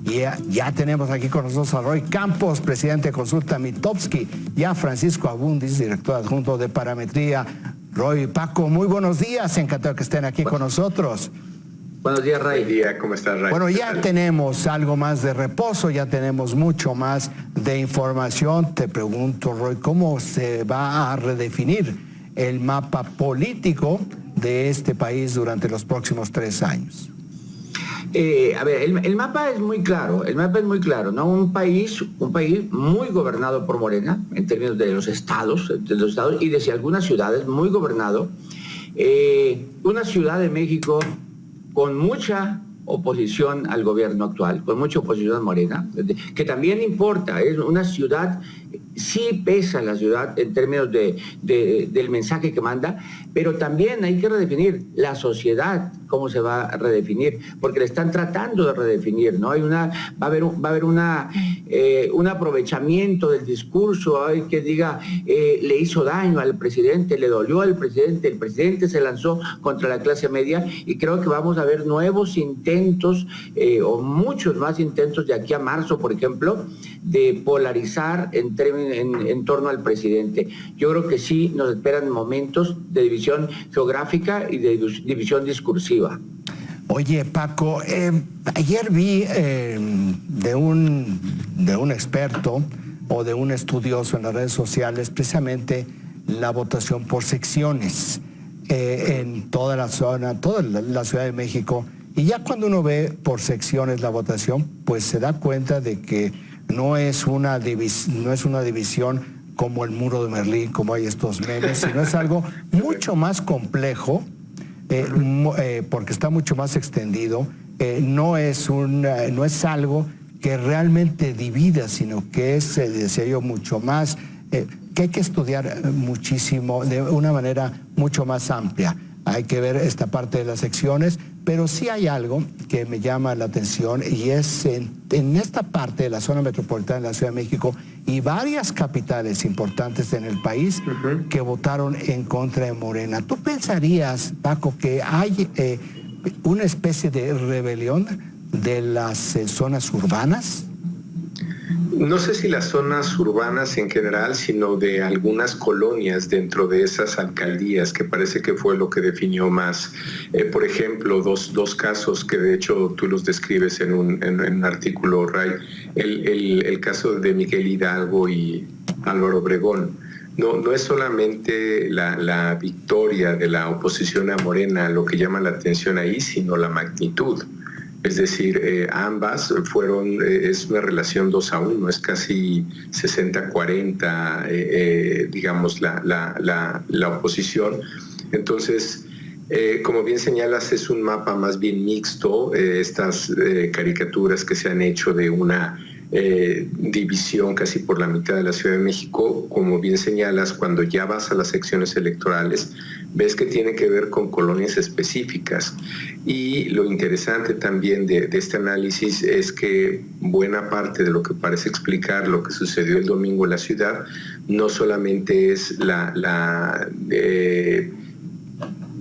Y ya tenemos aquí con nosotros a Roy Campos, presidente de Consulta Mitofsky, y a Francisco Abundis, director adjunto de Parametría. Roy, Paco, muy buenos días, encantado que estén aquí con nosotros. Buenos días, Ray. Buen día, ¿cómo estás, Ray? Bueno, ya tenemos algo más de reposo, ya tenemos mucho más de información. Te pregunto, Roy, ¿cómo se va a redefinir el mapa político de este país durante los próximos 3 años? A ver, el mapa es muy claro, ¿no? Un país muy gobernado por Morena, en términos de los estados y de algunas ciudades, muy gobernado. Una Ciudad de México con mucha oposición al gobierno actual, con mucha oposición a Morena, que también importa, es una ciudad, sí pesa la ciudad en términos del mensaje que manda, pero también hay que redefinir la sociedad, cómo se va a redefinir, porque le están tratando de redefinir, ¿no? Va a haber un aprovechamiento del discurso, hay que diga, le hizo daño al presidente, le dolió al presidente, el presidente se lanzó contra la clase media, y creo que vamos a ver nuevos intentos, o muchos más intentos de aquí a marzo, por ejemplo, de polarizar en torno al presidente. Yo creo que sí nos esperan momentos de división geográfica y de división discursiva. Oye, Paco, ayer vi de un experto o de un estudioso en las redes sociales precisamente la votación por secciones en toda la zona, toda la Ciudad de México, y ya cuando uno ve por secciones la votación, pues se da cuenta de que no es una división como el muro de Berlín, como hay estos memes, sino es algo mucho más complejo, porque está mucho más extendido. No es algo que realmente divida, sino que es, decía yo, mucho más, que hay que estudiar muchísimo, de una manera mucho más amplia. Hay que ver esta parte de las secciones, pero sí hay algo que me llama la atención, y es en esta parte de la zona metropolitana de la Ciudad de México y varias capitales importantes en el país que votaron en contra de Morena. ¿Tú pensarías, Paco, que hay una especie de rebelión de las zonas urbanas? No sé si las zonas urbanas en general, sino de algunas colonias dentro de esas alcaldías, que parece que fue lo que definió más. Por ejemplo, dos casos que de hecho tú los describes en un artículo, Ray, el caso de Miguel Hidalgo y Álvaro Obregón. No es solamente la victoria de la oposición a Morena lo que llama la atención ahí, sino la magnitud. Es decir, ambas es una relación 2-1, es casi 60-40, digamos, la oposición. Entonces, como bien señalas, es un mapa más bien mixto, estas caricaturas que se han hecho de una división casi por la mitad de la Ciudad de México. Como bien señalas, cuando ya vas a las secciones electorales, ves que tiene que ver con colonias específicas. Y lo interesante también de este análisis es que buena parte de lo que parece explicar lo que sucedió el domingo en la ciudad no solamente es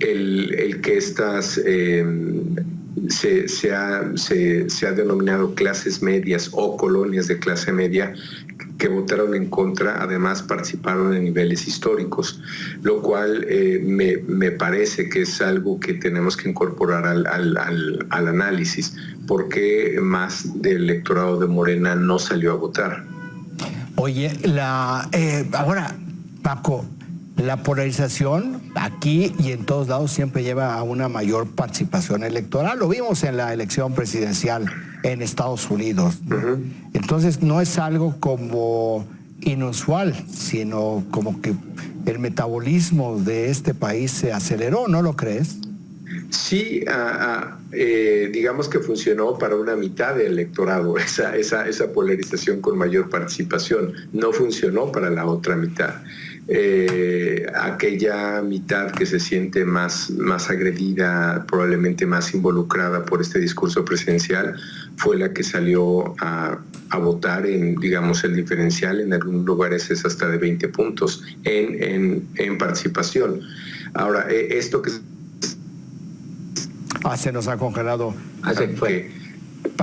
el que estas se ha denominado clases medias o colonias de clase media que votaron en contra, además participaron en niveles históricos, lo cual me parece que es algo que tenemos que incorporar al análisis. ¿Por qué más del electorado de Morena no salió a votar? Oye, ahora, Paco, la polarización aquí y en todos lados siempre lleva a una mayor participación electoral. Lo vimos en la elección presidencial en Estados Unidos. Entonces no es algo como inusual, sino como que el metabolismo de este país se aceleró, ¿no lo crees? Sí, digamos que funcionó para una mitad del electorado, esa polarización con mayor participación. No funcionó para la otra mitad. Aquella mitad que se siente más agredida, probablemente más involucrada por este discurso presidencial, fue la que salió a votar en, digamos, el diferencial en algunos lugares es hasta de 20 puntos en participación. Ahora, esto que... Se nos ha congelado. Se fue.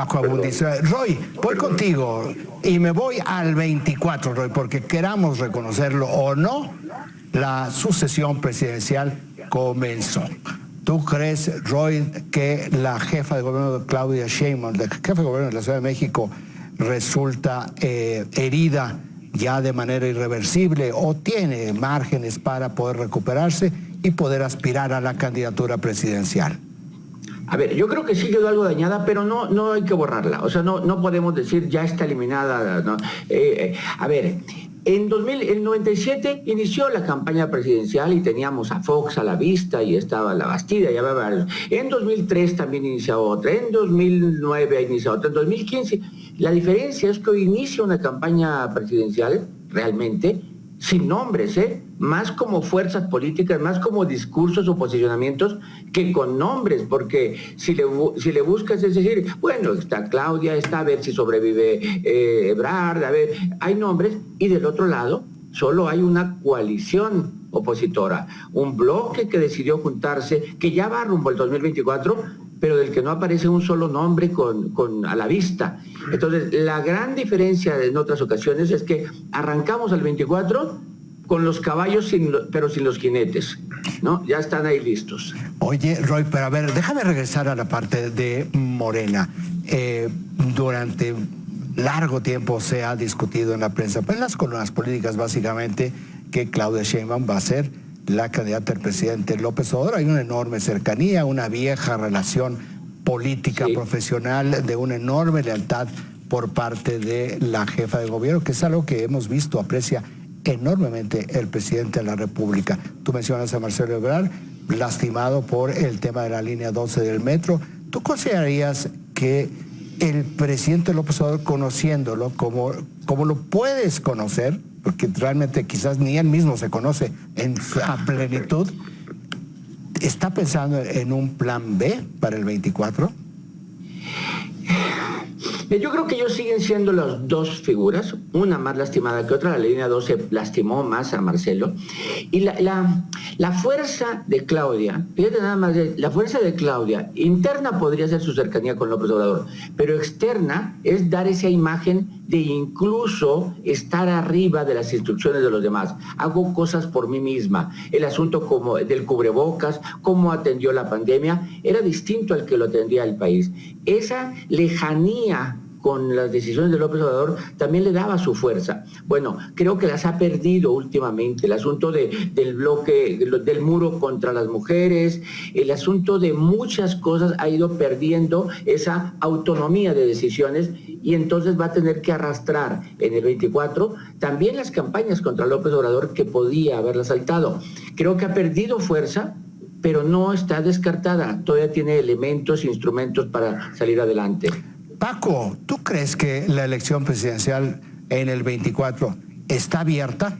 Paco Abundis. Roy, voy contigo y me voy al 24, Roy, porque queramos reconocerlo o no, la sucesión presidencial comenzó. ¿Tú crees, Roy, que la jefa de gobierno Claudia Sheinbaum, la jefa de gobierno de la Ciudad de México, resulta herida ya de manera irreversible o tiene márgenes para poder recuperarse y poder aspirar a la candidatura presidencial? A ver, yo creo que sí quedó algo dañada, pero no hay que borrarla. O sea, no podemos decir ya está eliminada. ¿No? A ver, en 97 inició la campaña presidencial y teníamos a Fox a la vista y estaba la Bastida. Ya varios. En 2003 también inició otra, en 2009 ha iniciado otra, en 2015. La diferencia es que hoy inicia una campaña presidencial realmente sin nombres, más como fuerzas políticas, más como discursos o posicionamientos que con nombres, porque si le buscas es decir, bueno, está Claudia, está a ver si sobrevive Ebrard, a ver, hay nombres, y del otro lado solo hay una coalición opositora, un bloque que decidió juntarse, que ya va rumbo al 2024, pero del que no aparece un solo nombre a la vista. Entonces, la gran diferencia en otras ocasiones es que arrancamos al 24 con los caballos, pero sin los jinetes, ¿no? Ya están ahí listos. Oye, Roy, pero a ver, déjame regresar a la parte de Morena. Durante largo tiempo se ha discutido en la prensa, pues en las columnas políticas básicamente, que Claudia Sheinbaum va a ser la candidata del presidente López Obrador. Hay una enorme cercanía, una vieja relación política, sí, profesional, de una enorme lealtad por parte de la jefa de gobierno, que es algo que hemos visto, aprecia enormemente el presidente de la República. Tú mencionas a Marcelo Ebrard, lastimado por el tema de la línea 12 del metro. ¿Tú considerarías que el presidente López Obrador, conociéndolo como lo puedes conocer, porque realmente quizás ni él mismo se conoce a plenitud, está pensando en un plan B para el 24? Yo creo que ellos siguen siendo las dos figuras, una más lastimada que otra. La línea 12 lastimó más a Marcelo. Y la fuerza de Claudia, fíjate nada más, la fuerza de Claudia, interna podría ser su cercanía con López Obrador, pero externa es dar esa imagen de incluso estar arriba de las instrucciones de los demás. Hago cosas por mí misma. El asunto como del cubrebocas, cómo atendió la pandemia, era distinto al que lo atendía el país. Esa lejanía con las decisiones de López Obrador también le daba su fuerza. Bueno, creo que las ha perdido últimamente. El asunto del bloque, del muro contra las mujeres, el asunto de muchas cosas ha ido perdiendo esa autonomía de decisiones, y entonces va a tener que arrastrar en el 24 también las campañas contra López Obrador, que podía haberla saltado. Creo que ha perdido fuerza, pero no está descartada. Todavía tiene elementos, instrumentos para salir adelante. Paco, ¿tú crees que la elección presidencial en el 24 está abierta?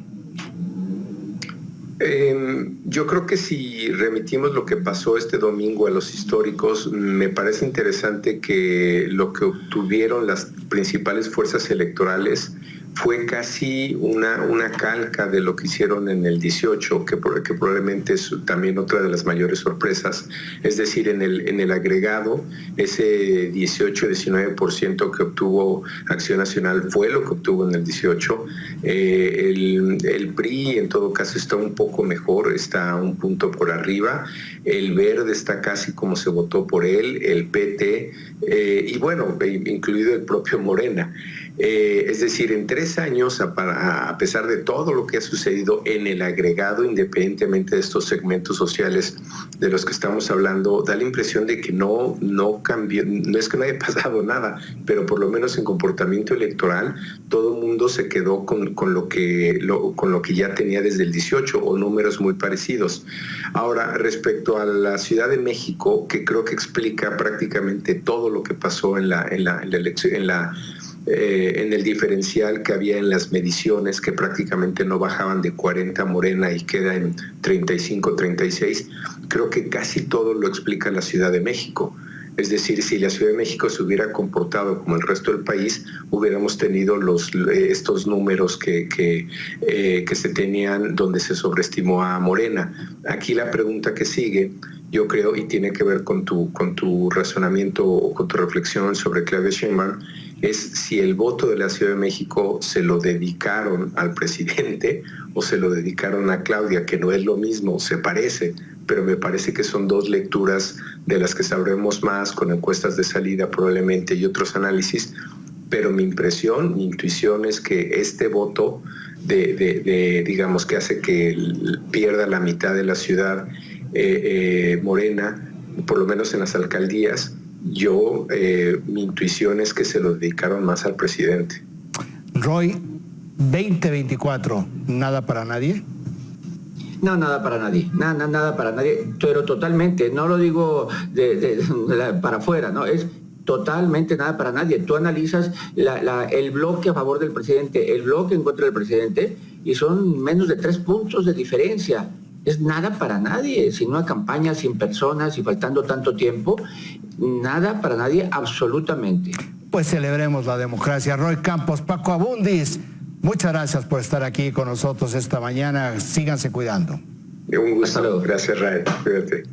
Yo creo que si remitimos lo que pasó este domingo a los históricos, me parece interesante que lo que obtuvieron las principales fuerzas electorales fue casi una calca de lo que hicieron en el 18, que probablemente es también otra de las mayores sorpresas. Es decir, en el agregado, ese 18-19% que obtuvo Acción Nacional fue lo que obtuvo en el 18. El PRI, en todo caso, está un poco mejor, está un punto por arriba. El Verde está casi como se votó por él, el PT, y bueno, incluido el propio Morena. Es decir, en 3 años, a pesar de todo lo que ha sucedido en el agregado, independientemente de estos segmentos sociales de los que estamos hablando, da la impresión de que no cambió, no es que no haya pasado nada, pero por lo menos en comportamiento electoral, todo el mundo se quedó con lo que ya tenía desde el 18, o números muy parecidos. Ahora, respecto a la Ciudad de México, que creo que explica prácticamente todo lo que pasó en el diferencial que había en las mediciones, que prácticamente no bajaban de 40 Morena y queda en 35, 36, creo que casi todo lo explica la Ciudad de México. Es decir, si la Ciudad de México se hubiera comportado como el resto del país, hubiéramos tenido estos números que se tenían, donde se sobreestimó a Morena. Aquí la pregunta que sigue yo creo, y tiene que ver con tu razonamiento o con tu reflexión sobre Claudia Sheinbaum, es si el voto de la Ciudad de México se lo dedicaron al presidente o se lo dedicaron a Claudia, que no es lo mismo, se parece, pero me parece que son dos lecturas de las que sabremos más con encuestas de salida probablemente y otros análisis, pero mi impresión, mi intuición es que este voto digamos, que hace que pierda la mitad de la ciudad Morena, por lo menos en las alcaldías, mi intuición es que se lo dedicaron más al presidente. Roy, 2024, ¿nada para nadie? No, nada para nadie, nada para nadie, pero totalmente, no lo digo para afuera, no, es totalmente nada para nadie. Tú analizas el bloque a favor del presidente, el bloque en contra del presidente, y son menos de 3 puntos de diferencia. Es nada para nadie, sin una campaña, sin personas y faltando tanto tiempo, nada para nadie absolutamente. Pues celebremos la democracia. Roy Campos, Paco Abundis, muchas gracias por estar aquí con nosotros esta mañana. Síganse cuidando. Un gusto. Gracias, Ray. Cuídate.